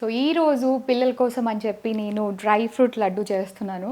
So ఈరోజు పిల్లల కోసం అని చెప్పి నేను డ్రై ఫ్రూట్ లడ్డు చేస్తున్నాను.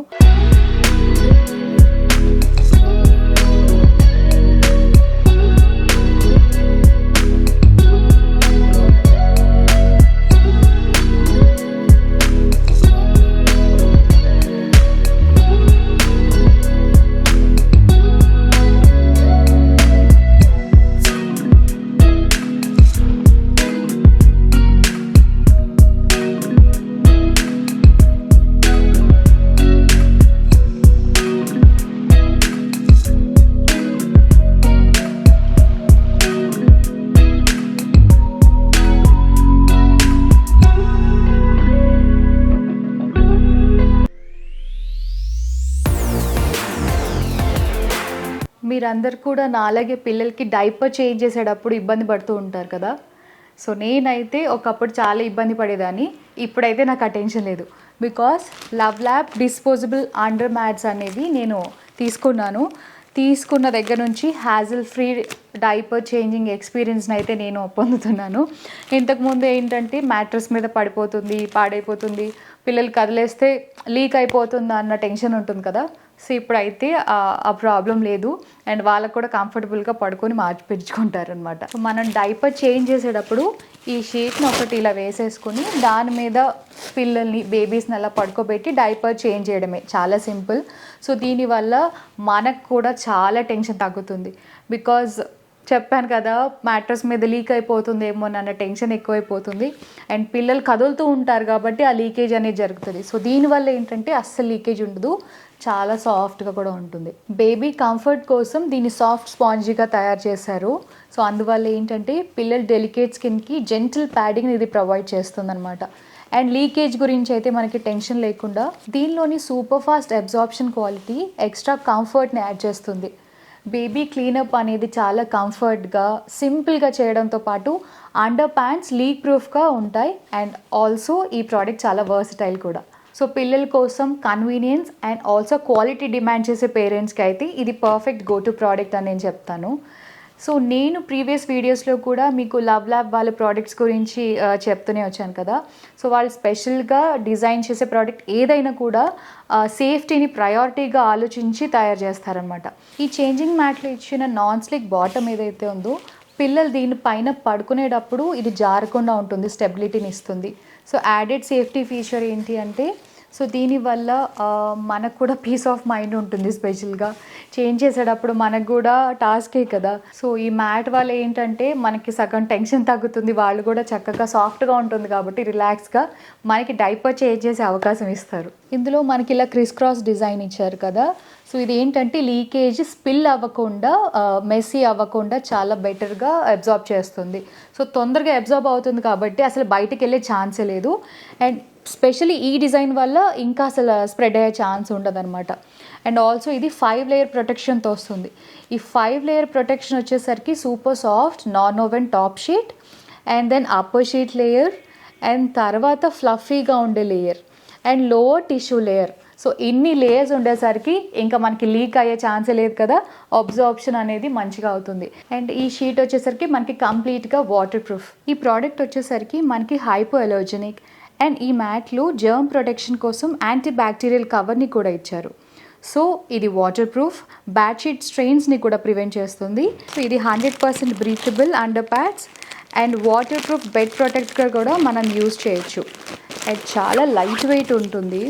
మీరందరు కూడా నాలాగే పిల్లలకి డైపర్ చేంజ్ చేసేటప్పుడు ఇబ్బంది పడుతూ ఉంటారు కదా. సో నేనైతే ఒకప్పుడు చాలా ఇబ్బంది పడేదాన్ని. ఇప్పుడైతే నాకు ఆ టెన్షన్ లేదు. Because love lab disposable under mats అనేవి నేను తీసుకున్న దగ్గర నుంచి హ్యాజిల్ ఫ్రీ డైపర్ చేంజింగ్ ఎక్స్పీరియన్స్ని అయితే నేను పొందుతున్నాను. ఇంతకుముందు ఏంటంటే మ్యాట్రస్ మీద పడిపోతుంది, పాడైపోతుంది, పిల్లలు కదిలేస్తే లీక్ అయిపోతుంది అన్న టెన్షన్ ఉంటుంది కదా. సో ఇప్పుడైతే ఆ ప్రాబ్లం లేదు అండ్ వాళ్ళకు కూడా కంఫర్టబుల్గా పడుకొని మార్చిపించుకుంటారనమాట. సో మనం డైపర్ చేంజ్ చేసేటప్పుడు ఈ షీట్ని ఒకటి ఇలా వేసేసుకుని దాని మీద పిల్లల్ని బేబీస్ని అలా పడుకోబెట్టి డైపర్ చేంజ్ చేయడమే, చాలా సింపుల్. సో దీనివల్ల మనకు కూడా చాలా టెన్షన్ తగ్గుతుంది. బికాజ్ చెప్పాను కదా, మ్యాట్రస్ మీద లీక్ అయిపోతుందేమో అన్న టెన్షన్ ఎక్కువైపోతుంది అండ్ పిల్లలు కదులుతూ ఉంటారు కాబట్టి ఆ లీకేజ్ అనేది జరుగుతుంది. సో దీనివల్ల ఏంటంటే అస్సలు లీకేజ్ ఉండదు, చాలా సాఫ్ట్గా కూడా ఉంటుంది. బేబీ కంఫర్ట్ కోసం దీన్ని సాఫ్ట్ స్పాంజీగా తయారు చేశారు. సో అందువల్ల ఏంటంటే పిల్లల డెలికేట్ స్కిన్కి జెంటిల్ ప్యాడింగ్ ఇది ప్రొవైడ్ చేస్తుంది అనమాట. అండ్ లీకేజ్ గురించి అయితే మనకి టెన్షన్ లేకుండా దీనిలోని super fast absorption quality extra కంఫర్ట్ని యాడ్ చేస్తుంది. బేబీ క్లీనప్ అనేది చాలా కంఫర్ట్గా సింపుల్గా చేయడంతో పాటు అండర్ ప్యాంట్స్ లీక్ ప్రూఫ్గా ఉంటాయి అండ్ ఆల్సో ఈ ప్రోడక్ట్ చాలా వర్సటైల్ కూడా. సో పిల్లల కోసం convenience and also quality demand చేసే పేరెంట్స్కి అయితే ఇది పర్ఫెక్ట్ గో టు ప్రోడక్ట్ అని నేను చెప్తాను. సో నేను ప్రీవియస్ వీడియోస్లో కూడా మీకు లవ్ ల్యాబ్ వాళ్ళ ప్రోడక్ట్స్ గురించి చెప్తూనే వచ్చాను కదా. సో వాళ్ళు స్పెషల్గా డిజైన్ చేసే ప్రోడక్ట్ ఏదైనా కూడా సేఫ్టీని ప్రయారిటీగా ఆలోచించి తయారు చేస్తారనమాట. ఈ చేంజింగ్ మ్యాట్లో ఇచ్చిన నాన్ స్లిక్ బాటమ్ ఏదైతే ఉందో పిల్లలు దీనిపైన పడుకునేటప్పుడు ఇది జారకుండా ఉంటుంది, స్టెబిలిటీని ఇస్తుంది. సో యాడెడ్ సేఫ్టీ ఫీచర్ ఏంటి అంటే, సో దీనివల్ల మనకు కూడా పీస్ ఆఫ్ మైండ్ ఉంటుంది. స్పెషల్గా చేంజ్ చేసేటప్పుడు మనకు కూడా టాస్కే కదా. సో ఈ మ్యాట్ వల్ల ఏంటంటే మనకి సగం టెన్షన్ తగ్గుతుంది, వాళ్ళు కూడా చక్కగా సాఫ్ట్గా ఉంటుంది కాబట్టి రిలాక్స్గా మనకి డైపర్ చేంజ్ చేసే అవకాశం ఇస్తారు. ఇందులో మనకి ఇలా క్రిస్ క్రాస్ డిజైన్ ఇచ్చారు కదా. సో ఇది ఏంటంటే లీకేజ్ స్పిల్ అవ్వకుండా, మెస్సీ అవ్వకుండా చాలా బెటర్గా అబ్జార్బ్ చేస్తుంది. సో తొందరగా అబ్జార్బ్ అవుతుంది కాబట్టి అసలు బయటకు వెళ్ళే ఛాన్సే లేదు. అండ్ స్పెషల్లీ ఈ డిజైన్ వల్ల ఇంకా అసలు స్ప్రెడ్ అయ్యే ఛాన్స్ ఉండదు అనమాట. అండ్ ఆల్సో ఇది 5 లేయర్ ప్రొటెక్షన్తో వస్తుంది. ఈ 5 లేయర్ ప్రొటెక్షన్ వచ్చేసరికి super soft non woven top sheet and then upper sheet layer and తర్వాత ఫ్లఫీగా ఉండే layer and lower tissue layer. So ఇన్ని లేయర్స్ ఉండేసరికి ఇంకా మనకి లీక్ అయ్యే ఛాన్సే లేదు కదా, అబ్జార్ప్షన్ అనేది మంచిగా అవుతుంది. అండ్ ఈ షీట్ వచ్చేసరికి మనకి కంప్లీట్గా వాటర్ ప్రూఫ్. ఈ ప్రోడక్ట్ వచ్చేసరికి మనకి హైపో అలర్జెనిక్ అండ్ ఈ మ్యాట్లో జర్మ్ ప్రొటెక్షన్ కోసం యాంటీ బ్యాక్టీరియల్ కవర్ని కూడా ఇచ్చారు. సో ఇది వాటర్ ప్రూఫ్, బ్యాడ్షీట్ స్ట్రెయిన్స్ని కూడా ప్రివెంట్ చేస్తుంది. సో ఇది 100% breathable under pads and waterproof bed ప్రొటెక్ట్గా కూడా మనం యూజ్ చేయొచ్చు. అండ్ చాలా లైట్ వెయిట్ ఉంటుంది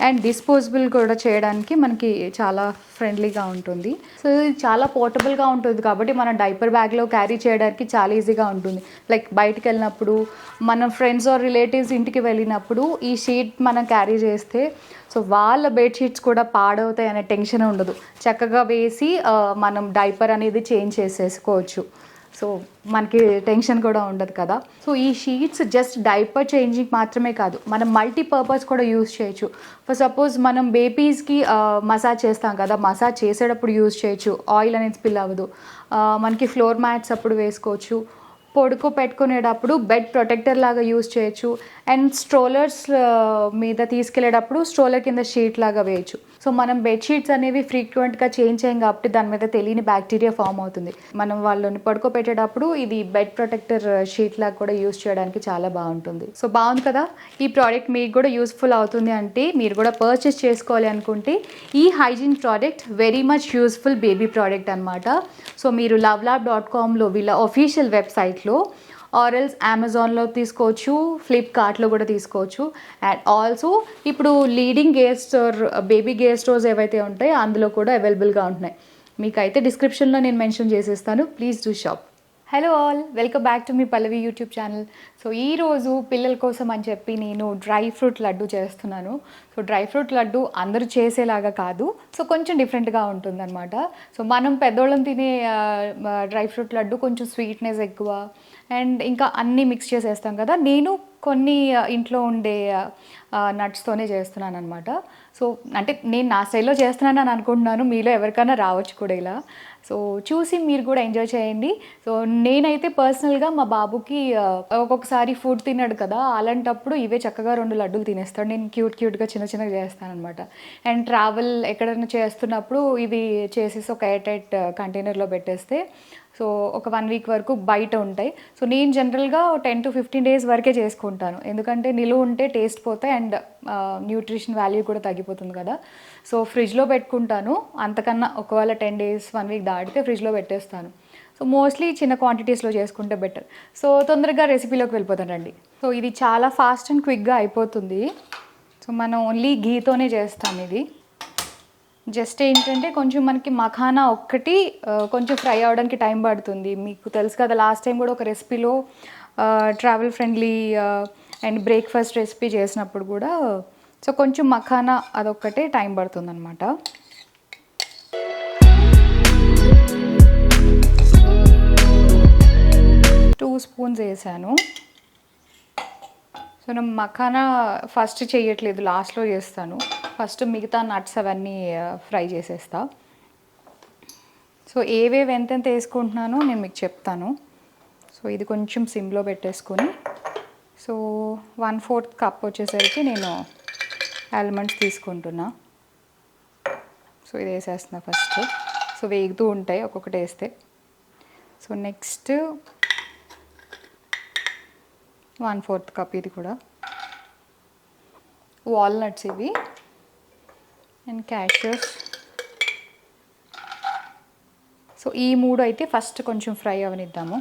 అండ్ డిస్పోజబుల్ కూడా చేయడానికి మనకి చాలా ఫ్రెండ్లీగా ఉంటుంది. సో ఇది చాలా పోర్టబుల్గా ఉంటుంది కాబట్టి మనం డైపర్ బ్యాగ్లో క్యారీ చేయడానికి చాలా ఈజీగా ఉంటుంది. లైక్ బయటికి వెళ్ళినప్పుడు, మన ఫ్రెండ్స్ ఆర్ రిలేటివ్స్ ఇంటికి వెళ్ళినప్పుడు ఈ షీట్ మనం క్యారీ చేస్తే సో వాళ్ళ బెడ్షీట్స్ కూడా పాడవుతాయి అనే టెన్షన్ ఉండదు. చక్కగా వేసి మనం డైపర్ అనేది చేంజ్ చేసేసుకోవచ్చు. సో మనకి టెన్షన్ కూడా ఉండదు కదా. సో ఈ షీట్స్ జస్ట్ డైపర్ చేంజింగ్ మాత్రమే కాదు, మనం మల్టీపర్పస్ కూడా యూజ్ చేయొచ్చు. ఫర్ సపోజ్ మనం బేబీస్కి మసాజ్ చేస్తాం కదా, మసాజ్ చేసేటప్పుడు యూజ్ చేయొచ్చు, ఆయిల్ అనేది స్పిల్ అవ్వదు. మనకి ఫ్లోర్ మ్యాట్స్ అప్పుడు వేసుకోవచ్చు, పడుకో పెట్టుకునేటప్పుడు బెడ్ ప్రొటెక్టర్ లాగా యూజ్ చేయొచ్చు అండ్ స్ట్రోలర్స్ మీద తీసుకెళ్ళేటప్పుడు స్ట్రోలర్ కింద షీట్ లాగా వేయచ్చు. సో మనం బెడ్షీట్స్ అనేవి ఫ్రీక్వెంట్గా చేంజ్ చేయం కాబట్టి దాని మీద తెలియని బ్యాక్టీరియా ఫామ్ అవుతుంది. మనం వాళ్ళని పడుకోబెట్టేటప్పుడు ఇది బెడ్ ప్రొటెక్టర్ షీట్ లాగా కూడా యూస్ చేయడానికి చాలా బాగుంటుంది. సో బాగుంది కదా, ఈ ప్రోడక్ట్ మీకు కూడా యూస్ఫుల్ అవుతుంది అంటే మీరు కూడా పర్చేస్ చేసుకోవాలి అనుకుంటే ఈ hygiene product very much useful baby product అనమాట. సో మీరు lovelab.comలో వీళ్ళ అఫీషియల్ వెబ్సైట్లో ఆర్ఎల్స్ అమెజాన్లో తీసుకోవచ్చు, ఫ్లిప్కార్ట్లో కూడా తీసుకోవచ్చు. అండ్ ఆల్సో ఇప్పుడు leading gear store baby gear stores ఏవైతే ఉంటాయో అందులో కూడా అవైలబుల్గా ఉంటున్నాయి. మీకైతే డిస్క్రిప్షన్లో నేను మెన్షన్ చేసేస్తాను, please do shop. Hello all, welcome back to me Pallavi YouTube channel. So ఈరోజు పిల్లల కోసం అని చెప్పి నేను డ్రై ఫ్రూట్ లడ్డు చేస్తున్నాను. సో డ్రై ఫ్రూట్ లడ్డు అందరూ చేసేలాగా కాదు, సో కొంచెం డిఫరెంట్గా ఉంటుందన్నమాట. సో మనం పెద్దోళ్ళం తినే డ్రై ఫ్రూట్ లడ్డు కొంచెం స్వీట్నెస్ ఎక్కువ అండ్ ఇంకా అన్నీ మిక్స్ చేసేస్తాం కదా. నేను కొన్ని ఇంట్లో ఉండే నట్స్తోనే చేస్తున్నాను అనమాట. సో అంటే నేను నా స్టైల్లో చేస్తున్నాను అని అనుకుంటున్నాను, మీలో ఎవరికైనా రావచ్చు కూడా ఇలా. సో చూసి మీరు కూడా ఎంజాయ్ చేయండి. సో నేనైతే పర్సనల్గా మా బాబుకి ఒక్కొక్కసారి ఫుడ్ తిన్నాడు కదా, అలాంటప్పుడు ఇవే చక్కగా 2 లడ్డూలు తినేస్తాడు. నేను క్యూట్గా చిన్నగా చేస్తాను అనమాట. అండ్ ట్రావెల్ ఎక్కడైనా చేస్తున్నప్పుడు ఇవి చేసేసి ఒక ఎయిర్ టైట్ కంటైనర్లో పెట్టేస్తే సో ఒక 1 వీక్ వరకు బయట ఉంటాయి. సో నేను జనరల్గా 10 to 15 days వరకే చేసుకుంటాను, ఎందుకంటే నిలువ ఉంటే టేస్ట్ పోతాయి అండ్ న్యూట్రిషన్ వాల్యూ కూడా తగ్గిపోతుంది కదా. సో ఫ్రిడ్జ్లో పెట్టుకుంటాను, అంతకన్నా ఒకవేళ 10 days 1 week దాటితే ఫ్రిడ్జ్లో పెట్టేస్తాను. సో మోస్ట్లీ చిన్న క్వాంటిటీస్లో చేసుకుంటే బెటర్. సో తొందరగా రెసిపీలోకి వెళ్ళిపోతానండి. సో ఇది చాలా ఫాస్ట్ అండ్ క్విక్గా అయిపోతుంది. సో మనం ఓన్లీ ఘీతోనే చేస్తాం ఇది. జస్ట్ ఏంటంటే కొంచెం మనకి మఖానా ఒక్కటి కొంచెం ఫ్రై అవ్వడానికి టైం పడుతుంది. మీకు తెలుసు కదా, లాస్ట్ టైం కూడా ఒక రెసిపీలో travel friendly and breakfast recipe చేసినప్పుడు కూడా సో కొంచెం మఖానా అదొక్కటే టైం పడుతుంది అనమాట. టూ స్పూన్స్ వేసాను. సో నేను మఖానా ఫస్ట్ చేయట్లేదు, లాస్ట్లో చేస్తాను. ఫస్ట్ మిగతా నట్స్ అవన్నీ ఫ్రై చేసేస్తా. సో ఏవేవి ఎంతెంత వేసుకుంటున్నానో నేను మీకు చెప్తాను. సో ఇది కొంచెం సిమ్లో పెట్టేసుకొని సో 1/4 కప్ వచ్చేసరికి నేను ఆల్మండ్స్ తీసుకుంటున్నా. సో ఇది వేసేస్తున్నా ఫస్ట్. సో వేగుతూ ఉంటాయి ఒక్కొక్కటి వేస్తే. సో నెక్స్ట్ 1/4 కప్ ఇది కూడా వాల్నట్స్ ఇవి అండ్ క్యాష్యూస్. సో ఈ 3 అయితే ఫస్ట్ కొంచెం ఫ్రై అవనిద్దాము.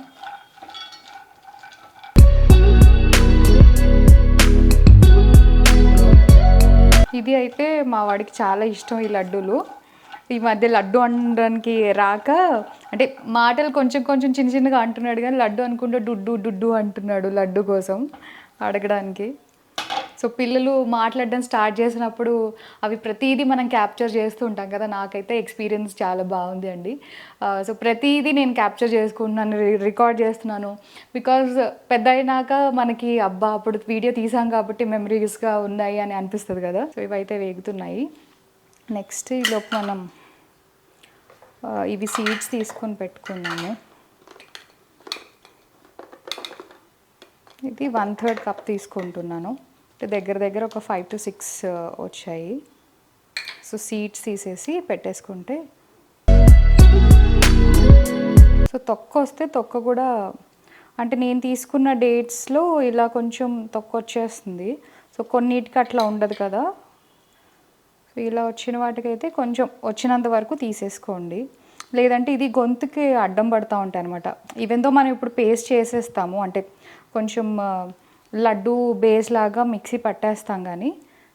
ఇది అయితే మా వాడికి చాలా ఇష్టం ఈ లడ్డూలు. ఈ మధ్య లడ్డు అనడానికి రాక, అంటే మాటలు కొంచెం చిన్నగా అంటున్నాడు కానీ లడ్డు అనుకుంటే డుడ్డు అంటున్నాడు లడ్డు కోసం అడగడానికి. సో పిల్లలు మాట్లాడడం స్టార్ట్ చేసినప్పుడు అవి ప్రతిదీ మనం క్యాప్చర్ చేస్తూ ఉంటాం కదా. నాకైతే ఎక్స్పీరియన్స్ చాలా బాగుంది అండి. సో ప్రతిదీ నేను క్యాప్చర్ చేసుకుంటున్నాను, రికార్డ్ చేస్తున్నాను. బికాజ్ పెద్ద అయినాక మనకి అబ్బా అప్పుడు వీడియో తీసాం కాబట్టి మెమరీస్గా ఉన్నాయి అని అనిపిస్తుంది కదా. సో ఇవైతే వేగుతున్నాయి. నెక్స్ట్ ఈలోపు మనం ఇవి సీడ్స్ తీసుకొని పెట్టుకున్నాము. ఇది 1/3 కప్ తీసుకుంటున్నాను. దగ్గర ఒక 5 to 6 వచ్చాయి. సో సీడ్స్ తీసేసి పెట్టేసుకుంటే సో తొక్క వస్తే తొక్క కూడా, అంటే నేను తీసుకున్న డేట్స్లో ఇలా కొంచెం తొక్క వచ్చేస్తుంది. సో కొన్నిటికి అట్లా ఉండదు కదా. సో ఇలా వచ్చిన వాటికైతే కొంచెం వచ్చినంత వరకు తీసేసుకోండి, లేదంటే ఇది గొంతుకి అడ్డం పడుతూ ఉంటాయి అనమాట. ఈవెన్ దో మనం ఇప్పుడు పేస్ట్ చేసేస్తాము, అంటే కొంచెం లడ్డు బేస్ లాగా మిక్సీ పట్టేస్తాం, కానీ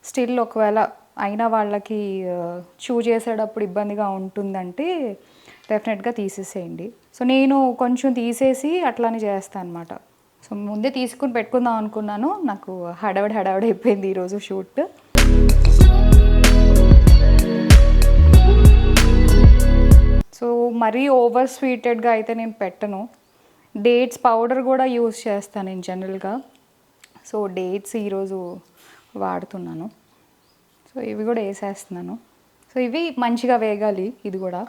స్టిల్ ఒకవేళ అయినా వాళ్ళకి చూ చేసేటప్పుడు ఇబ్బందిగా ఉంటుందంటే డెఫినెట్గా తీసేసేయండి. సో నేను కొంచెం తీసేసి అట్లానే చేస్తాను అనమాట. సో ముందే తీసుకుని పెట్టుకుందాం అనుకున్నాను, నాకు హడావిడి అయిపోయింది ఈరోజు షూట్. సో మరీ ఓవర్ స్వీటెడ్గా అయితే నేను పెట్టను. డేట్స్ పౌడర్ కూడా యూస్ చేస్తాను నేను జనరల్గా. సో డేట్స్ ఈరోజు వాడుతున్నాను. సో ఇవి కూడా వేసేస్తున్నాను. సో ఇవి మంచిగా వేగాలి. ఇది కూడా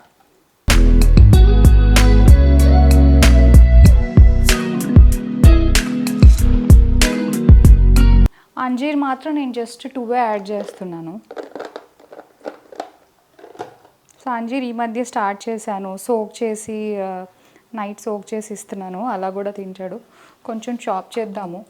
అంజీర్ మాత్రం నేను జస్ట్ 2 యాడ్ చేస్తున్నాను. సో అంజీర్ ఈ మధ్య స్టార్ట్ చేశాను, సోక్ చేసి నైట్ సోక్ చేసి ఇస్తున్నాను, అలా కూడా తింటాడు. కొంచెం చాప్ చేద్దాము.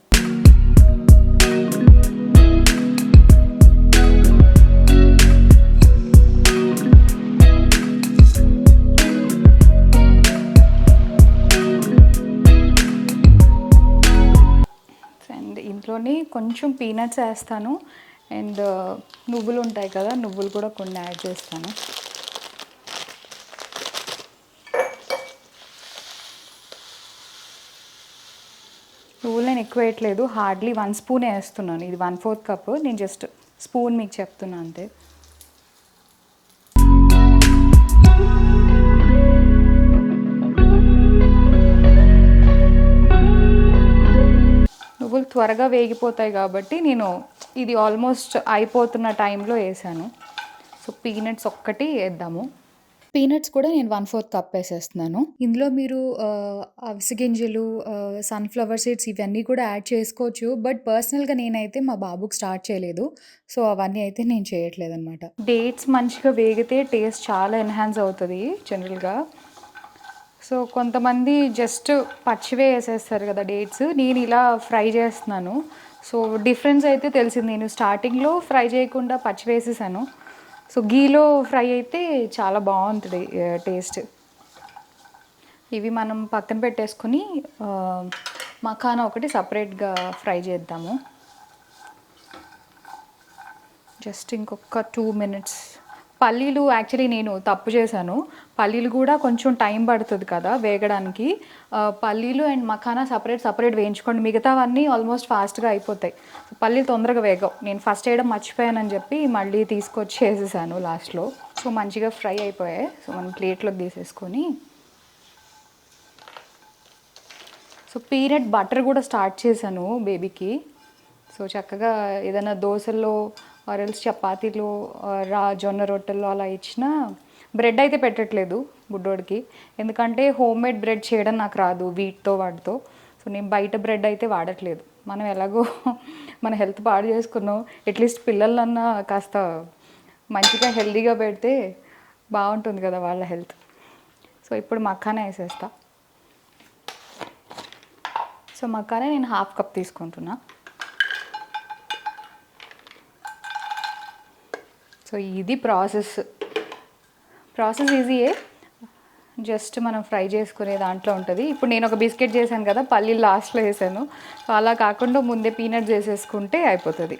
అండ్ ఇంట్లోనే కొంచెం పీనట్స్ వేస్తాను అండ్ నువ్వులు ఉంటాయి కదా, నువ్వులు కూడా కొన్ని యాడ్ చేస్తాను. నువ్వులు నేను ఎక్కువ వేయట్లేదు, హార్డ్లీ 1 స్పూన్ వేస్తున్నాను. ఇది 1/4 కప్, నేను జస్ట్ స్పూన్ మీకు చెప్తున్నా అంతే. నువ్వులు త్వరగా వేగిపోతాయి కాబట్టి నేను ఇది ఆల్మోస్ట్ అయిపోతున్న టైంలో వేసాను. సో పీనట్స్ ఒక్కటి వేద్దాము. పీనట్స్ కూడా నేను 1/4 కప్ వేసేస్తున్నాను. ఇందులో మీరు అవిసె గింజలు, సన్‌ఫ్లవర్ సీడ్స్ ఇవన్నీ కూడా యాడ్ చేసుకోవచ్చు. బట్ పర్సనల్‌గా నేనైతే మా బాబుకి స్టార్ట్ చేయలేదు. సో అవన్నీ అయితే నేను చేయట్లేదనమాట. డేట్స్ మంచిగా వేగితే టేస్ట్ చాలా ఎన్హాన్స్ అవుతుంది జనరల్‌గా. సో కొంతమంది జస్ట్ పచ్చివే వేసేస్తారు కదా డేట్స్, నేను ఇలా ఫ్రై చేస్తున్నాను. సో డిఫరెన్స్ అయితే తెలిసింది. నేను స్టార్టింగ్లో ఫ్రై చేయకుండా పచ్చి వేసేసాను. సో గీలో ఫ్రై అయితే చాలా బాగుంటుంది టేస్ట్. ఇవి మనం పక్కన పెట్టేసుకొని మఖానా ఒకటి సపరేట్గా ఫ్రై చేద్దాము. జస్ట్ ఇంకొక 2 మినిట్స్. పల్లీలు యాక్చువల్లీ నేను తప్పు చేశాను. పల్లీలు కూడా కొంచెం టైం పడుతుంది కదా వేగడానికి. పల్లీలు అండ్ మఖానా సపరేట్ వేయించుకోండి. మిగతావన్నీ ఆల్మోస్ట్ ఫాస్ట్గా అయిపోతాయి. పల్లీలు తొందరగా వేగవు. నేను ఫస్ట్ వేయడం మర్చిపోయానని చెప్పి మళ్ళీ తీసుకొచ్చి వేసేసాను లాస్ట్లో. సో మంచిగా ఫ్రై అయిపోయాయి. సో మనం ప్లేట్లోకి తీసేసుకొని, సో పీనట్ బటర్ కూడా స్టార్ట్ చేశాను బేబీకి. సో చక్కగా ఏదైనా దోశల్లో ఆరెల్స్ చపాతీలో జొన్న రొట్టెల్లో అలా ఇచ్చిన. బ్రెడ్ అయితే పెట్టట్లేదు బుడ్డోడికి, ఎందుకంటే హోమ్ మేడ్ బ్రెడ్ చేయడం నాకు రాదు వాటితో. సో నేను బయట బ్రెడ్ అయితే వాడట్లేదు. మనం ఎలాగో మన హెల్త్ పాడు చేసుకున్నాం, అట్లీస్ట్ పిల్లలన్నా కాస్త మంచిగా హెల్తీగా పెడితే బాగుంటుంది కదా వాళ్ళ హెల్త్. సో ఇప్పుడు మఖానా వేసేస్తా. సో మఖానా నేను 1/2 కప్ తీసుకుంటున్నా. సో ఇది ప్రాసెస్ ఈజీయే, జస్ట్ మనం ఫ్రై చేసుకునే దాంట్లో ఉంటుంది. ఇప్పుడు నేను ఒక బిస్కెట్ చేశాను కదా, పల్లీలు లాస్ట్లో వేసాను. సో అలా కాకుండా ముందే పీనట్స్ వేసేసుకుంటే అయిపోతుంది.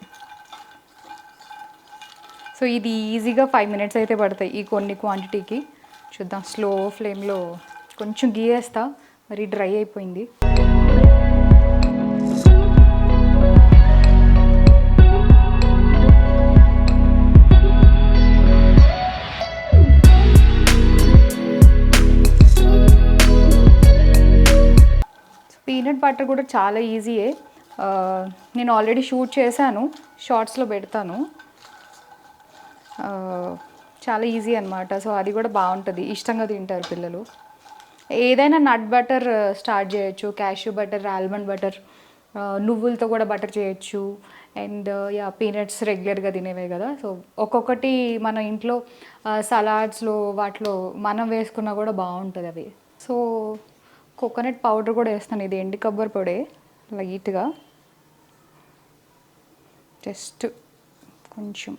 సో ఇది ఈజీగా 5 మినిట్స్ అయితే పడతాయి ఈ కొన్ని క్వాంటిటీకి. చూద్దాం, స్లో ఫ్లేమ్లో కొంచెం గీ వేస్తా, మరి డ్రై అయిపోయింది. పీనట్ బటర్ కూడా చాలా ఈజీయే. నేను ఆల్రెడీ షూట్ చేశాను, షార్ట్స్లో పెడతాను. చాలా ఈజీ అనమాట. సో అది కూడా బాగుంటుంది, ఇష్టంగా తింటారు పిల్లలు. ఏదైనా నట్ బటర్ స్టార్ట్ చేయొచ్చు, క్యాష్యూ బటర్, ఆల్మండ్ బటర్, నువ్వులతో కూడా బటర్ చేయొచ్చు. అండ్ పీనట్స్ రెగ్యులర్గా తినేవే కదా. సో ఒక్కొక్కటి మన ఇంట్లో సలాడ్స్లో వాటిలో మనం వేసుకున్నా కూడా బాగుంటుంది అవి. సో కోకోనట్ పౌడర్ కూడా వేస్తాను. ఇది ఎండు కొబ్బరి పొడి, లైట్గా జస్ట్ కొంచెం.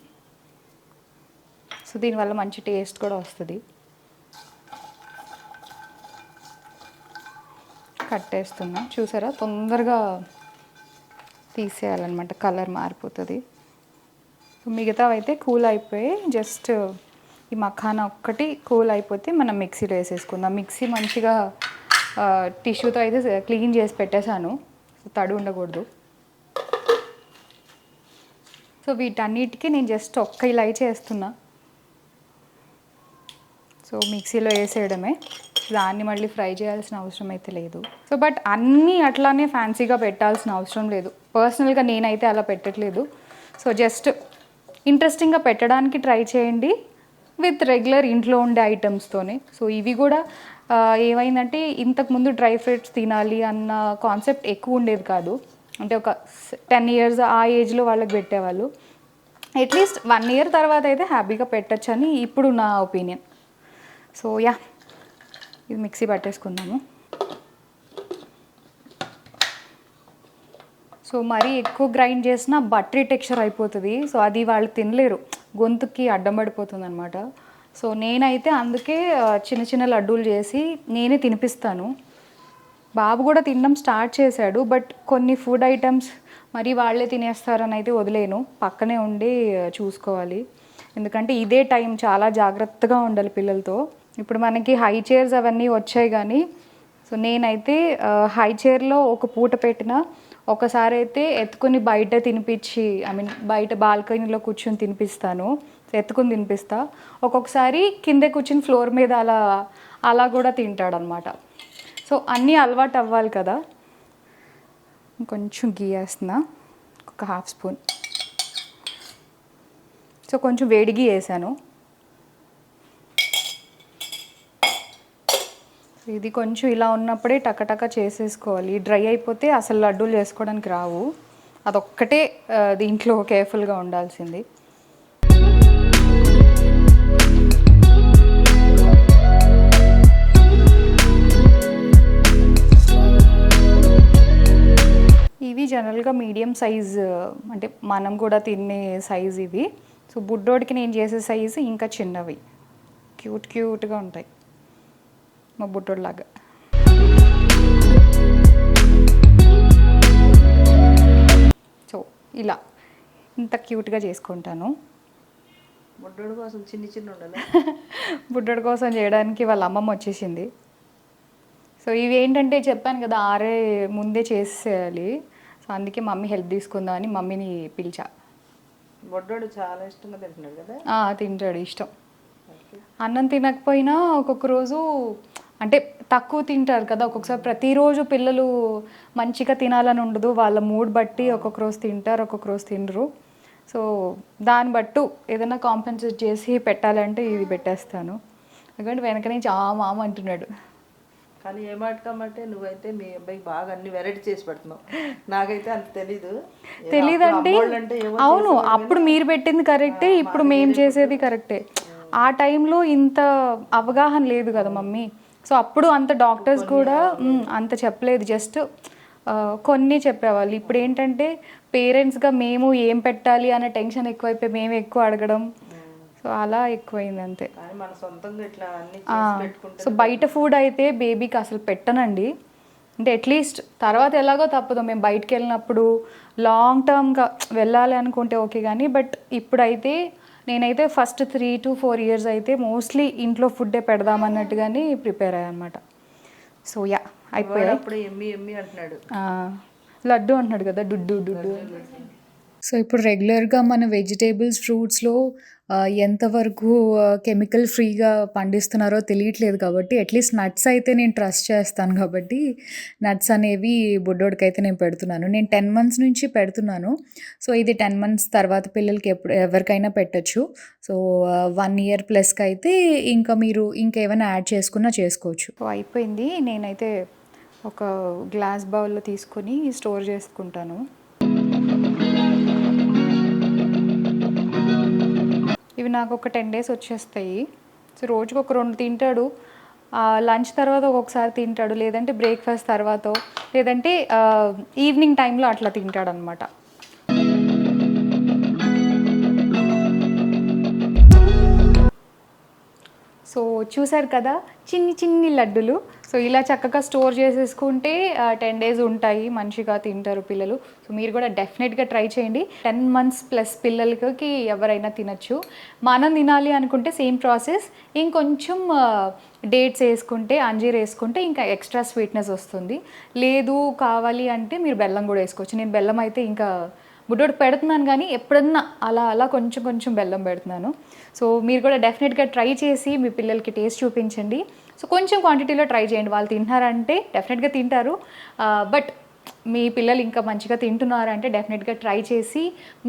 సో దీనివల్ల మంచి టేస్ట్ కూడా వస్తుంది. కట్టేస్తున్నా, చూసారా తొందరగా తీసేయాలన్నమాట, కలర్ మారిపోతుంది. మిగతా అయితే కూల్ అయిపోయి జస్ట్ ఈ మఖానా ఒక్కటి కూల్ అయిపోతే మనం మిక్సీలో వేసేసుకుందాం. మిక్సీ మంచిగా టిష్యూతో అయితే క్లీన్ చేసి పెట్టేశాను, సో తడి ఉండకూడదు. సో వీటన్నిటికీ నేను జస్ట్ ఒక్క ఇలాచీ వేస్తున్నా. సో మిక్సీలో వేసేయడమే, దాన్ని మళ్ళీ ఫ్రై చేయాల్సిన అవసరం అయితే లేదు. సో బట్ అన్నీ అట్లానే ఫ్యాన్సీగా పెట్టాల్సిన అవసరం లేదు. పర్సనల్గా నేనైతే అలా పెట్టట్లేదు. సో జస్ట్ ఇంట్రెస్టింగ్గా పెట్టడానికి ట్రై చేయండి విత్ రెగ్యులర్ ఇంట్లో ఉండే ఐటమ్స్తోనే. సో ఇవి కూడా ఏమైందంటే ఇంతకుముందు డ్రై ఫ్రూట్స్ తినాలి అన్న కాన్సెప్ట్ ఎక్కువ ఉండేది కాదు. అంటే ఒక 10 ఇయర్స్ ఆ ఏజ్లో వాళ్ళకి పెట్టేవాళ్ళు. అట్లీస్ట్ 1 ఇయర్ తర్వాత అయితే హ్యాపీగా పెట్టచ్చు అని ఇప్పుడు నా ఒపీనియన్. సో యా, ఇది మిక్సీ పట్టేసుకుందాము. సో మరీ ఎక్కువ గ్రైండ్ చేసినా బటరీ టెక్స్చర్ అయిపోతుంది. సో అది వాళ్ళు తినలేరు, గొంతుకి అడ్డం పడిపోతుంది అనమాట. సో నేనైతే అందుకే చిన్న చిన్న లడ్డూలు చేసి నేనే తినిపిస్తాను. బాబు కూడా తినడం స్టార్ట్ చేశాడు, బట్ కొన్ని ఫుడ్ ఐటమ్స్ మరి వాళ్ళే తినేస్తారని అయితే వదిలేను, పక్కనే ఉండి చూసుకోవాలి. ఎందుకంటే ఇదే టైం, చాలా జాగ్రత్తగా ఉండాలి పిల్లలతో. ఇప్పుడు మనకి హై చైర్స్ అవన్నీ వచ్చాయి కానీ, సో నేనైతే హై చైర్లో ఒక పూట పెట్టిన, ఒకసారి అయితే ఎత్తుకుని బయట తినిపించి, బయట బాల్కనీలో కూర్చొని తినిపిస్తాను, ఎత్తుకుని తినిపిస్తా. ఒక్కొక్కసారి కింద కూర్చుని ఫ్లోర్ మీద అలా కూడా తింటాడనమాట. సో అన్నీ అలవాటు అవ్వాలి కదా. కొంచెం గీ వేస్తున్నా, ఒక 1/2 స్పూన్. సో కొంచెం వేడి గీ వేసాను. ఇది కొంచెం ఇలా ఉన్నప్పుడే టకటక చేసేసుకోవాలి, డ్రై అయిపోతే అసలు లడ్డూలు చేసుకోవడానికి రావు. అదొక్కటే దీంట్లో కేర్ఫుల్గా ఉండాల్సింది. ఇవి జనరల్గా మీడియం సైజ్, అంటే మనం కూడా తినే సైజ్ ఇవి. సో బుడ్డోడికి నేను చేసే సైజు ఇంకా చిన్నవి, క్యూట్గా ఉంటాయి మా బుడ్డోడిలాగా. సో ఇలా ఇంత క్యూట్గా చేసుకుంటాను. బుడ్డోడి కోసం చిన్న ఉండాలి. బుడ్డోడి కోసం చేయడానికి వాళ్ళ అమ్మమ్మ వచ్చేసింది. సో ఇవి ఏంటంటే చెప్పాను కదా, ఆరే ముందే చేసేయాలి. సో అందుకే మమ్మీ హెల్ప్ తీసుకుందాం అని మమ్మీని పిలిచా. బొడ్డోడు చాలా ఇష్టంగా తింటున్నాడు కదా. తింటాడు, ఇష్టం. అన్నం తినకపోయినా ఒక్కొక్క రోజు అంటే తక్కువ తింటారు కదా, ఒక్కొక్కసారి ప్రతిరోజు పిల్లలు మంచిగా తినాలని ఉండదు, వాళ్ళ మూడ్ బట్టి ఒక్కొక్క రోజు తింటారు, ఒక్కొక్క రోజు తినరు. సో దాన్ని బట్టు ఏదైనా కాంపెన్సేట్ చేసి పెట్టాలంటే ఇది పెట్టేస్తాను. ఎందుకంటే వెనక నుంచి మామ అంటున్నాడు. కానీ ఏమాటకమ్మంటే నువ్వైతే మీ అబ్బాయికి బాగా అన్ని వెరైటీ చేసి పెడుతున్నావు, నాకైతే అంత తెలీదంటే. అవును, అప్పుడు మీరు పెట్టింది కరెక్టే, ఇప్పుడు మేము చేసేది కరెక్టే. ఆ టైంలో ఇంత అవగాహన లేదు కదా మమ్మీ. సో అప్పుడు అంత డాక్టర్స్ కూడా అంత చెప్పలేదు, జస్ట్ కొన్ని చెప్పేవాళ్ళు. ఇప్పుడు ఏంటంటే పేరెంట్స్గా మేము ఏం పెట్టాలి అనే టెన్షన్ ఎక్కువైపోయి మేము ఎక్కువ అడగడం, సో అలా ఎక్కువైంది అంతే. సో బయట ఫుడ్ అయితే బేబీకి అసలు పెట్టనండి. అంటే అట్లీస్ట్ తర్వాత ఎలాగో తప్పదు, మేము బయటకు వెళ్ళినప్పుడు లాంగ్ టర్మ్గా వెళ్ళాలి అనుకుంటే ఓకే కానీ, బట్ ఇప్పుడైతే నేనైతే ఫస్ట్ 3 to 4 years అయితే మోస్ట్లీ ఇంట్లో ఫుడ్డే పెడదామన్నట్టుగానే ప్రిపేర్ అయ్యా అనమాట. సో యా, అయిపోయాయి. లడ్డు అంటున్నాడు కదా, డుడ్డు. సో ఇప్పుడు రెగ్యులర్గా మన వెజిటేబుల్స్, ఫ్రూట్స్లో ఎంతవరకు కెమికల్ ఫ్రీగా పండిస్తున్నారో తెలియట్లేదు కాబట్టి, అట్లీస్ట్ నట్స్ అయితే నేను ట్రస్ట్ చేస్తాను కాబట్టి నట్స్ అనేవి బుడ్డోడికైతే నేను పెడుతున్నాను. నేను 10 months నుంచి పెడుతున్నాను. సో ఇది 10 months తర్వాత పిల్లలకి ఎవరికైనా పెట్టచ్చు. సో 1 year ప్లస్కి అయితే ఇంకా మీరు ఇంకేమైనా యాడ్ చేసుకున్నా చేసుకోవచ్చు. సో అయిపోయింది. నేనైతే ఒక గ్లాస్ బౌల్లో తీసుకొని స్టోర్ చేసుకుంటాను. ఇవి నాకు ఒక 10 days వచ్చేస్తాయి. సో రోజుకి ఒక 2 తింటాడు. లంచ్ తర్వాత ఒక్కొక్కసారి తింటాడు, లేదంటే బ్రేక్ఫాస్ట్ తర్వాత, లేదంటే ఈవినింగ్ టైంలో అట్లా తింటాడు అనమాట. సో చూసారు కదా చిన్ని లడ్డులు. సో ఇలా చక్కగా స్టోర్ చేసేసుకుంటే 10 days ఉంటాయి, మంచిగా తింటారు పిల్లలు. సో మీరు కూడా డెఫినెట్గా ట్రై చేయండి. 10 months ప్లస్ పిల్లలకి ఎవరైనా తినచ్చు. మనం తినాలి అనుకుంటే సేమ్ ప్రాసెస్, ఇంకొంచెం డేట్స్ వేసుకుంటే, అంజీర్ వేసుకుంటే ఇంకా ఎక్స్ట్రా స్వీట్నెస్ వస్తుంది. లేదు కావాలి అంటే మీరు బెల్లం కూడా వేసుకోవచ్చు. నేను బెల్లం అయితే ఇంకా బుడ్డోడికి పెడుతున్నాను కానీ ఎప్పుడన్నా అలా కొంచెం బెల్లం పెడుతున్నాను. సో మీరు కూడా డెఫినెట్గా ట్రై చేసి మీ పిల్లలకి టేస్ట్ చూపించండి. సో కొంచెం క్వాంటిటీలో ట్రై చేయండి, వాళ్ళు తింటారంటే డెఫినెట్గా తింటారు. బట్ మీ పిల్లలు ఇంకా మంచిగా తింటున్నారంటే డెఫినెట్గా ట్రై చేసి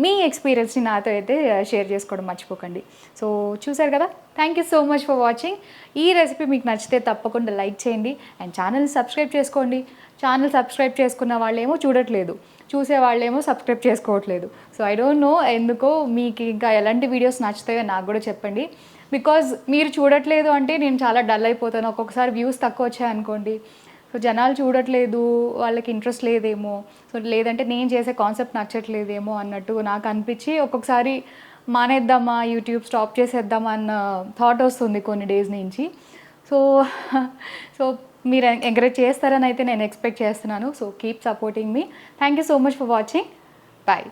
మీ ఎక్స్పీరియన్స్ని నాతో అయితే షేర్ చేసుకోవడం మర్చిపోకండి. సో చూసారు కదా, thank you so much for watching. ఈ రెసిపీ మీకు నచ్చితే తప్పకుండా లైక్ చేయండి అండ్ ఛానల్ని సబ్స్క్రైబ్ చేసుకోండి. ఛానల్ సబ్స్క్రైబ్ చేసుకున్న వాళ్ళేమో చూడట్లేదు, చూసే వాళ్ళేమో సబ్స్క్రైబ్ చేసుకోవట్లేదు. సో ఐ డోంట్ నో ఎందుకో. మీకు ఇంకా ఎలాంటి వీడియోస్ నచ్చుతాయో నాకు కూడా చెప్పండి. బికాజ్ మీరు చూడట్లేదు అంటే నేను చాలా డల్ అయిపోతాను. ఒక్కొక్కసారి వ్యూస్ తక్కువ వచ్చాయనుకోండి, సో జనాలు చూడట్లేదు, వాళ్ళకి ఇంట్రెస్ట్ లేదేమో, సో లేదంటే నేను చేసే కాన్సెప్ట్ నచ్చట్లేదేమో అన్నట్టు నాకు అనిపించి ఒక్కొక్కసారి మానేద్దామా, యూట్యూబ్ స్టాప్ చేసేద్దామా అన్న థాట్ వస్తుంది కొన్ని డేస్ నుంచి. సో సో మీరు ఎంకరేజ్ చేస్తారని అయితే నేను ఎక్స్పెక్ట్ చేస్తున్నాను. So keep supporting me. Thank you so much for watching. Bye.